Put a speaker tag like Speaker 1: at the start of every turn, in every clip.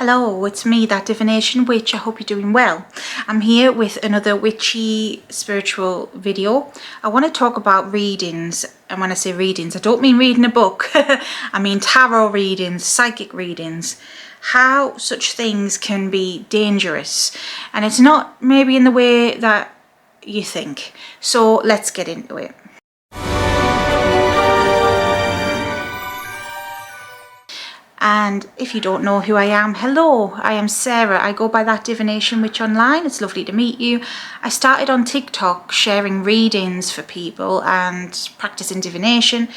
Speaker 1: Hello, it's me, that Divination witch. I hope you're doing well. I'm here with another witchy spiritual video. I want to talk about readings, and when I say readings, I don't mean reading a book. I mean tarot readings, psychic readings, how such things can be dangerous, and it's not maybe in the way that you think. So let's get into it. And if you don't know who I am, hello, I am Sarah. I go by that Divination witch online. It's lovely to meet you. I started on TikTok sharing readings for people and practicing divination,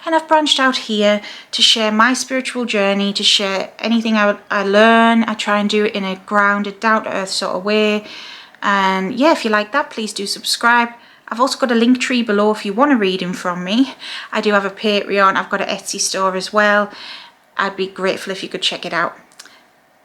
Speaker 1: and I've branched out here to share my spiritual journey, to share anything I learn. I try and do it in a grounded, down-to-earth sort of way. And yeah, if you like that, please do subscribe. I've also got a link tree below if you want a reading from me. I do have a Patreon. I've got an Etsy store as well. I'd be grateful if you could check it out.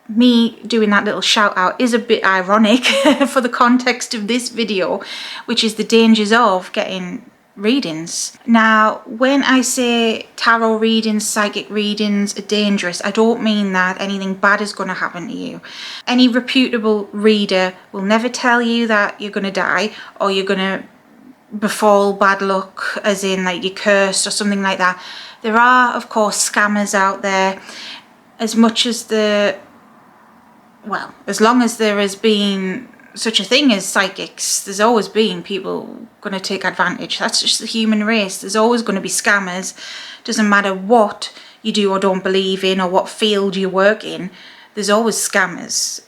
Speaker 1: Me doing that little shout out is a bit ironic for the context of this video, which is the dangers of getting readings. Now, when I say tarot readings, psychic readings are dangerous, I don't mean that anything bad is going to happen to you. Any reputable reader will never tell you that you're going to die or you're going to befall bad luck, as in like you're cursed or something like that. There are, of course, scammers out there. As long as there has been such a thing as psychics, there's always been people going to take advantage. That's just the human race. There's always going to be scammers. Doesn't matter what you do or don't believe in or what field you work in, there's always scammers.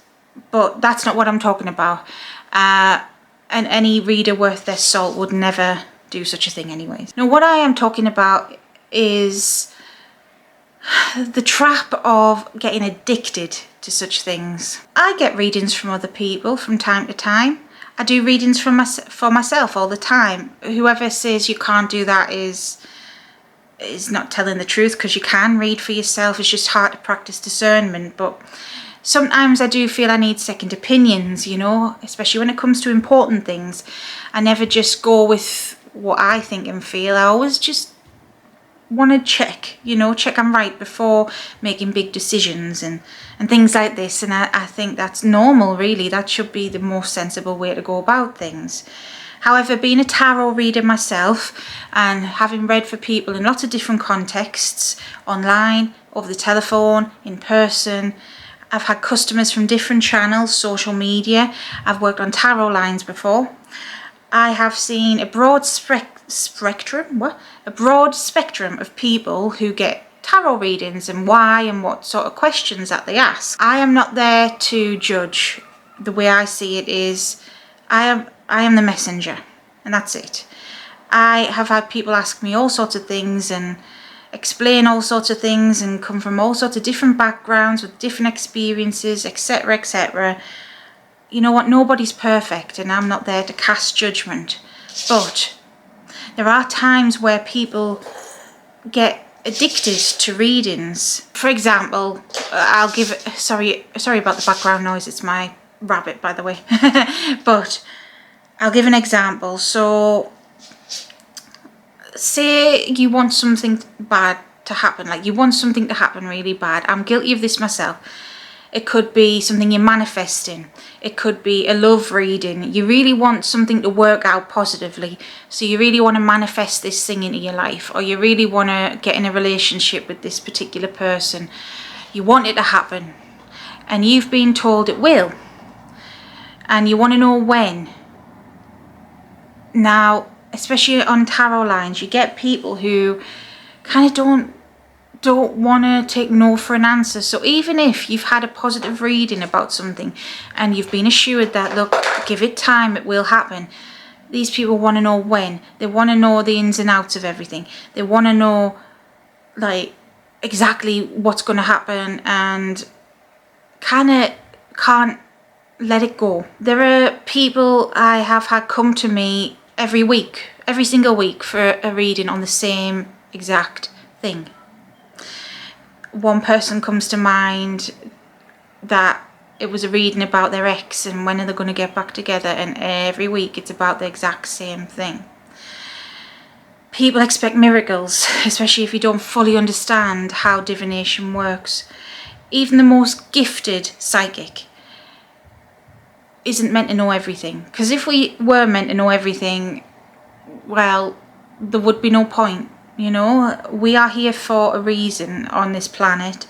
Speaker 1: But that's not what I'm talking about. And any reader worth their salt would never do such a thing anyways. Now, what I am talking about is the trap of getting addicted to such things. I get readings from other people from time to time. I do readings for myself all the time. Whoever says you can't do that is not telling the truth, because you can read for yourself. It's just hard to practice discernment. But sometimes I do feel I need second opinions, you know, especially when it comes to important things. I never just go with what I think and feel. I always just want to check I'm right before making big decisions and things like this. And I think that's normal, really. That should be the most sensible way to go about things. However, being a tarot reader myself and having read for people in lots of different contexts, online, over the telephone, in person, I've had customers from different channels, social media. I've worked on tarot lines before. I have seen a broad spectrum of people who get tarot readings and why and what sort of questions that they ask. I am not there to judge. The way I see it is I am the messenger, and that's it. I have had people ask me all sorts of things and explain all sorts of things and come from all sorts of different backgrounds with different experiences, etc., etc. You know what? Nobody's perfect, and I'm not there to cast judgment. But there are times where people get addicted to readings. For example, I'll give it. Sorry about the background noise. It's my rabbit, by the way. But I'll give an example. So, say you want something bad to happen, like you want something to happen really bad. I'm guilty of this myself. It could be something you're manifesting. It could be a love reading. You really want something to work out positively. So you really want to manifest this thing into your life, or you really want to get in a relationship with this particular person. You want it to happen, and you've been told it will, and you want to know when. Now, especially on tarot lines, you get people who kind of don't want to take no for an answer. So even if you've had a positive reading about something and you've been assured that, look, give it time, it will happen, these people want to know when. They want to know the ins and outs of everything. They want to know like exactly what's going to happen, and kind of can't let it go. There are people I have had come to me every single week for a reading on the same exact thing. One person comes to mind that it was a reading about their ex and when are they going to get back together, and every week it's about the exact same thing. People expect miracles, especially if you don't fully understand how divination works. even the most gifted psychic isn't meant to know everything. Because if we were meant to know everything, well, there would be no point, you know. We are here for a reason on this planet.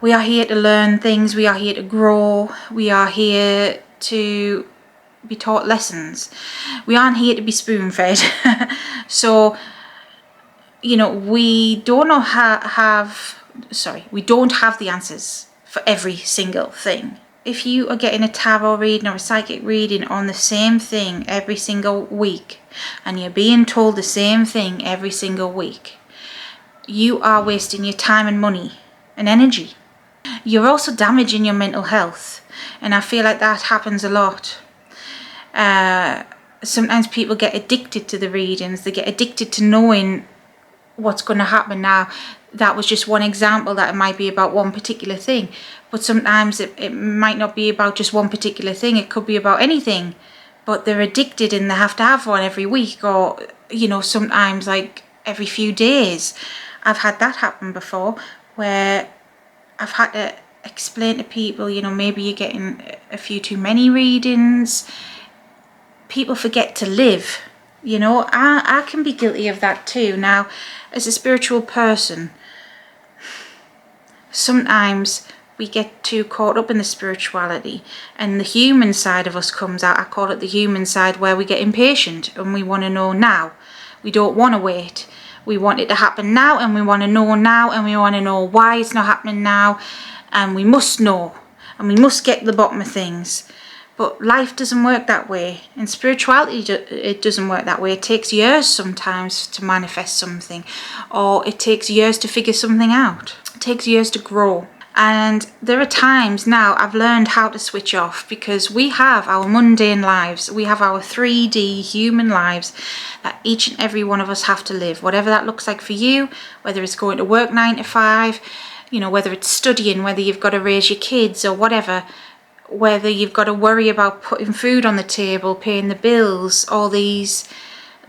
Speaker 1: We are here to learn things, we are here to grow, we are here to be taught lessons. We aren't here to be spoon-fed. So, you know, we don't have the answers for every single thing. If you are getting a tarot reading or a psychic reading on the same thing every single week, and you're being told the same thing every single week, you are wasting your time and money and energy. You're also damaging your mental health, and I feel like that happens a lot. Sometimes people get addicted to the readings, they get addicted to knowing what's going to happen. Now, that was just one example, that it might be about one particular thing, but sometimes it might not be about just one particular thing, it could be about anything, but they're addicted and they have to have one every week, or, you know, sometimes like every few days. I've had that happen before, where I've had to explain to people, you know, maybe you're getting a few too many readings. People forget to live, you know. I can be guilty of that too. Now, as a spiritual person, sometimes we get too caught up in the spirituality and the human side of us comes out. I call it the human side, where we get impatient and we want to know now. We don't want to wait. We want it to happen now, and we want to know now, and we want to know why it's not happening now, and we must know, and we must get to the bottom of things. But life doesn't work that way, and spirituality, it doesn't work that way. It takes years sometimes to manifest something, or it takes years to figure something out. It takes years to grow. And there are times now I've learned how to switch off, because we have our mundane lives. We have our 3D human lives that each and every one of us have to live. Whatever that looks like for you, whether it's going to work 9 to 5, you know, whether it's studying, whether you've got to raise your kids or whatever, whether you've got to worry about putting food on the table, paying the bills, all these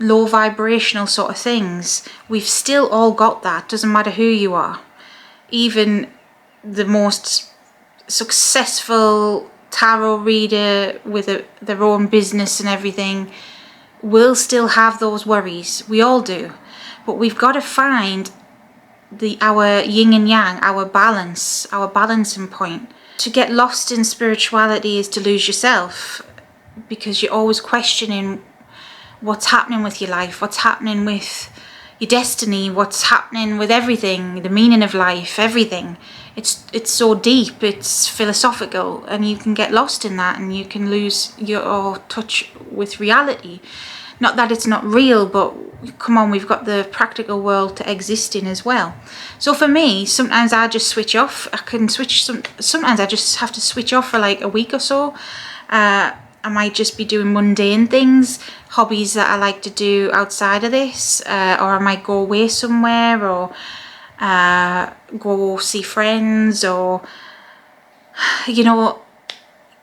Speaker 1: low vibrational sort of things. We've still all got that. Doesn't matter who you are. Even the most successful tarot reader with their own business and everything will still have those worries. We all do. But we've got to find our yin and yang, our balancing point. To get lost in spirituality is to lose yourself, because you're always questioning what's happening with your life, what's happening with your destiny, what's happening with everything, the meaning of life, everything. It's so deep, it's philosophical, and you can get lost in that, and you can lose your touch with reality. Not that it's not real, but come on, we've got the practical world to exist in as well. So for me, sometimes I just switch off. Sometimes I just have to switch off for like a week or so. I might just be doing mundane things, hobbies that I like to do outside of this, or I might go away somewhere, or go see friends, or, you know,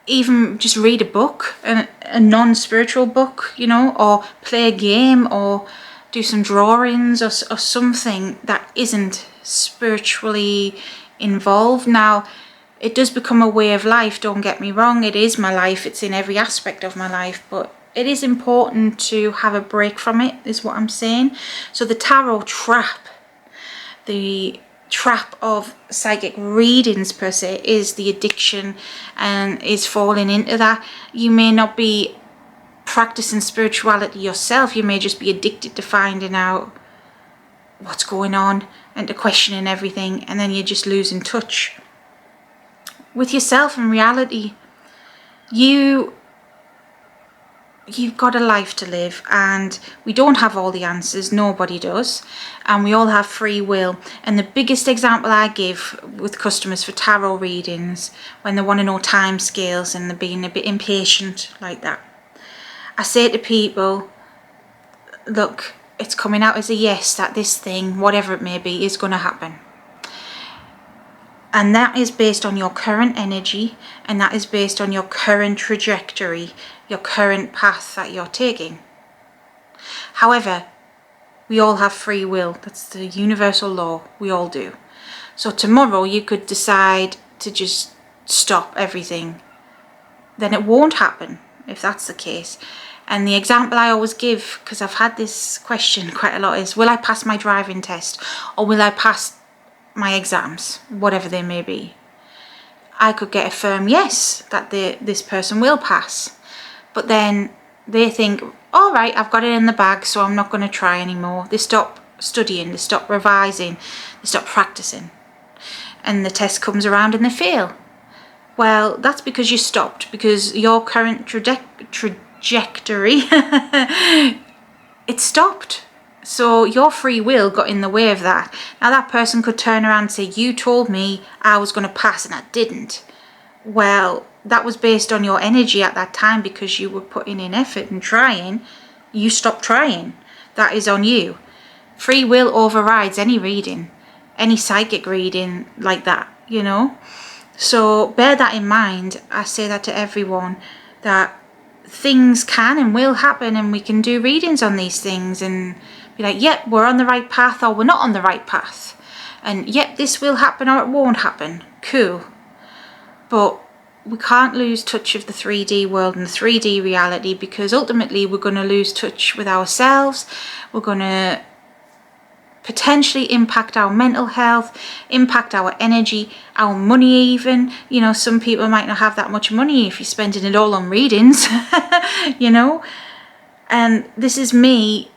Speaker 1: even just read a book, a non-spiritual book, you know, or play a game, or do some drawings, or something that isn't spiritually involved. Now, it does become a way of life, don't get me wrong. It is my life, it's in every aspect of my life, but it is important to have a break from it, is what I'm saying. So the tarot trap, the trap of psychic readings per se, is the addiction, and is falling into that. You may not be practicing spirituality yourself, you may just be addicted to finding out what's going on and to questioning everything, and then you're just losing touch with yourself and reality. You've got a life to live, and we don't have all the answers, nobody does, and we all have free will. And the biggest example I give with customers for tarot readings, when they want to know time scales and they're being a bit impatient like that, I say to people, look, it's coming out as a yes that this thing, whatever it may be, is going to happen. And that is based on your current energy, and that is based on your current trajectory, your current path that you're taking. However, we all have free will. That's the universal law. We all do. So tomorrow you could decide to just stop everything. Then it won't happen if that's the case. And the example I always give, because I've had this question quite a lot, is will I pass my driving test or will I pass my exams, whatever they may be? I could get a firm yes that this person will pass, but then they think, all right, I've got it in the bag, so I'm not going to try anymore. They stop studying, they stop revising, they stop practicing, and the test comes around and they fail. Well, that's because you stopped, because your current trajectory it stopped. So your free will got in the way of that. Now that person could turn around and say, you told me I was going to pass and I didn't. Well, that was based on your energy at that time, because you were putting in effort and trying. You stopped trying. That is on you. Free will overrides any reading, any psychic reading like that, you know. So bear that in mind. I say that to everyone, that things can and will happen, and we can do readings on these things and be like, yep, we're on the right path, or we're not on the right path, and yep, this will happen or it won't happen. Cool. But we can't lose touch of the 3D world and the 3D reality, because ultimately we're going to lose touch with ourselves. We're going to potentially impact our mental health, impact our energy, our money even. You know, some people might not have that much money if you're spending it all on readings, you know. And this is me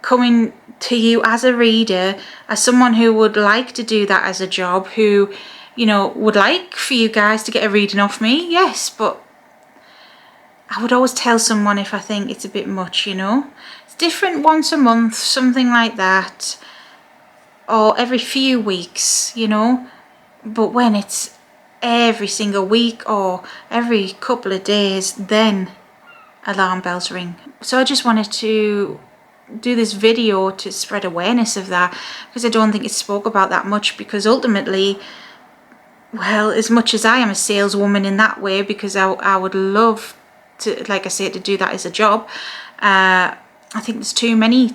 Speaker 1: coming to you as a reader, as someone who would like to do that as a job, who, you know, would like for you guys to get a reading off me, yes, but I would always tell someone if I think it's a bit much, you know. It's different once a month, something like that, or every few weeks, you know. But when it's every single week or every couple of days, then alarm bells ring. So I just wanted to do this video to spread awareness of that, because I don't think it's spoke about that much, because ultimately, well, as much as I am a saleswoman in that way, because I would love to, like I said, to do that as a job, I think there's too many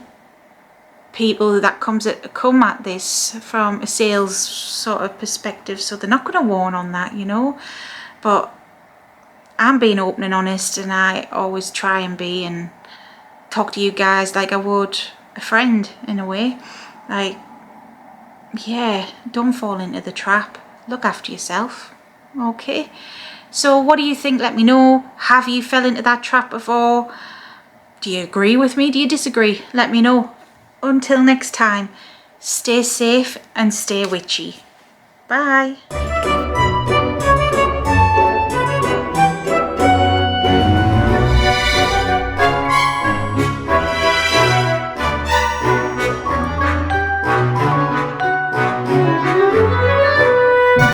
Speaker 1: people that come at this from a sales sort of perspective, so they're not going to warn on that, you know. But I'm being open and honest, and I always try and be, and talk to you guys like I would a friend in a way. Like, yeah, don't fall into the trap. Look after yourself. Okay, so what do you think? Let me know. Have you fell into that trap before? Do you agree with me? Do you disagree? Let me know. Until next time, stay safe and stay witchy. Bye.